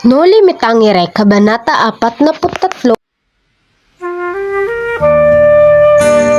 No limitangire Kabanata 43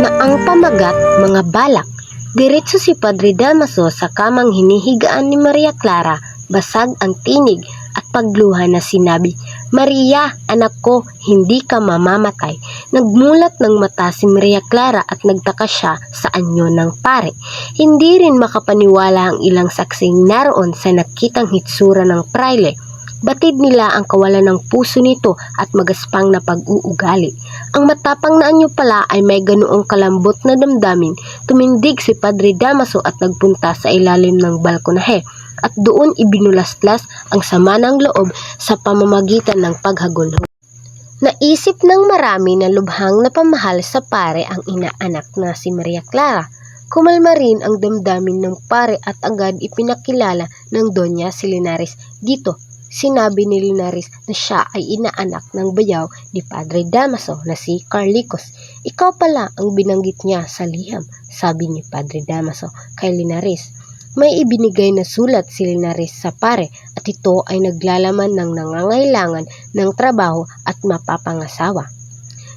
na ang pamagat mga balak. Diretso si Padre Damaso sa kamang hinihigaan ni Maria Clara, basag ang tinig at pagluha na sinabi, "Maria, anak ko, hindi ka mamamatay." Nagmulat ng mata si Maria Clara at nagtaka siya sa anyo ng pare. Hindi rin makapaniwala ang ilang saksing naroon sa nakitang hitsura ng praile. Batid nila ang kawalan ng puso nito at magaspang na pag-uugali. Ang matapang na anyo pala ay may ganoong kalambot na damdamin. Tumindig si Padre Damaso at nagpunta sa ilalim ng balkonahe at doon ibinulaslas ang sama ng loob sa pamamagitan ng paghagulhol. Naisip ng marami na lubhang napamahal sa pare ang inaanak na si Maria Clara. Kumalma rin ang damdamin ng pare at agad ipinakilala ng Doña Silinares dito. Sinabi ni Linares na siya ay inaanak ng bayaw ni Padre Damaso na si Carlicos. "Ikaw pala ang binanggit niya sa liham," sabi ni Padre Damaso kay Linares. May ibinigay na sulat si Linares sa pare at ito ay naglalaman ng nangangailangan ng trabaho at mapapangasawa.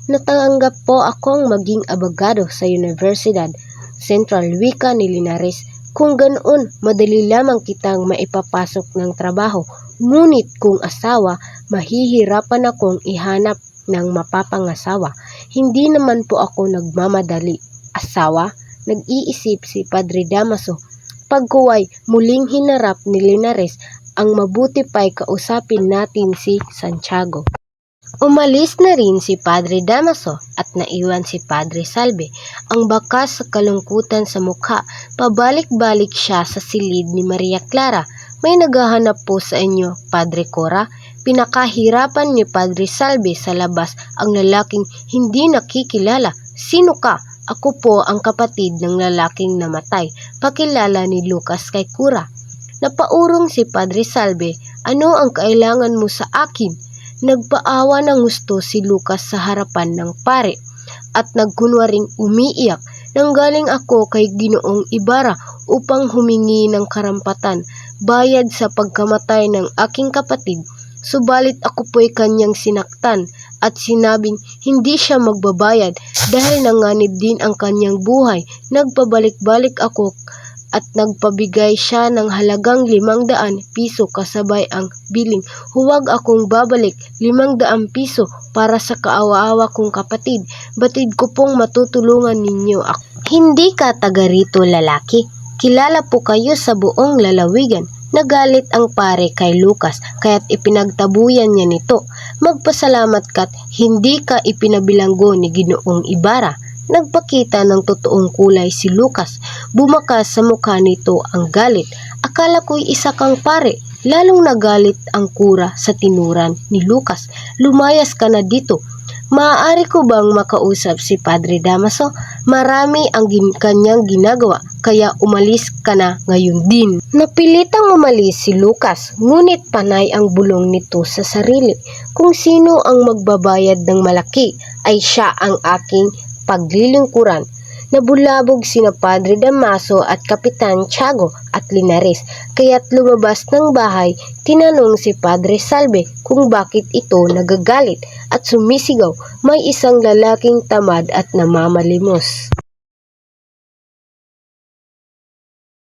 "Natanggap po akong maging abogado sa Universidad Central," wika ni Linares. "Kung ganoon, madali lamang kitang maipapasok ng trabaho. Ngunit kung asawa, mahihirapan akong ihanap ng mapapangasawa. Hindi naman po ako nagmamadali." "Asawa?" Nag-iisip si Padre Damaso. Pagkuway, muling hinarap ni Linares ang mabuti pa'y kausapin natin si Santiago. Umalis na rin si Padre Damaso at naiwan si Padre Salve, ang bakas sa kalungkutan sa mukha. Pabalik-balik siya sa silid ni Maria Clara. "May naghahanap po sa inyo, Padre Cora." Pinakahirapan ni Padre Salve sa labas ang lalaking hindi nakikilala. "Sino ka?" "Ako po ang kapatid ng lalaking namatay," pakilala ni Lucas kay Cura. Napaurong si Padre Salve. "Ano ang kailangan mo sa akin?" Nagpaawa ng gusto si Lucas sa harapan ng pare at nagkunwaring umiiyak. "Nanggaling ako kay Ginoong Ibarra upang humingi ng karampatan, bayad sa pagkamatay ng aking kapatid. Subalit ako po'y kanyang sinaktan at sinabing hindi siya magbabayad dahil nanganib din ang kanyang buhay. Nagpabalik-balik ako at nagpabigay siya ng halagang 500 piso kasabay ang biling. Huwag akong babalik 500 piso para sa kaawa-awa kong kapatid. Batid ko pong matutulungan ninyo ako." "Hindi ka taga rito, lalaki. Kilala po kayo sa buong lalawigan." Nagalit ang pare kay Lucas kaya't ipinagtabuyan niya nito. "Magpasalamat ka't hindi ka ipinabilanggo ni Ginoong Ibarra." Nagpakita ng totoong kulay si Lucas. Bumakas sa mukha nito ang galit. "Akala ko'y isa kang pare." Lalong nagalit ang Cura sa tinuran ni Lucas. "Lumayas ka na dito." "Maaari ko bang makausap si Padre Damaso? Marami ang kanyang ginagawa, kaya umalis ka na ngayon din." Napilitang umalis si Lucas, ngunit panay ang bulong nito sa sarili. "Kung sino ang magbabayad ng malaki, ay siya ang aking paglilingkuran." Nabulabog sina Padre Damaso at Kapitan Tiago at Linares, kaya't lumabas ng bahay. Tinanong si Padre Salve kung bakit ito nagagalit at sumisigaw. May isang lalaking tamad at namamalimos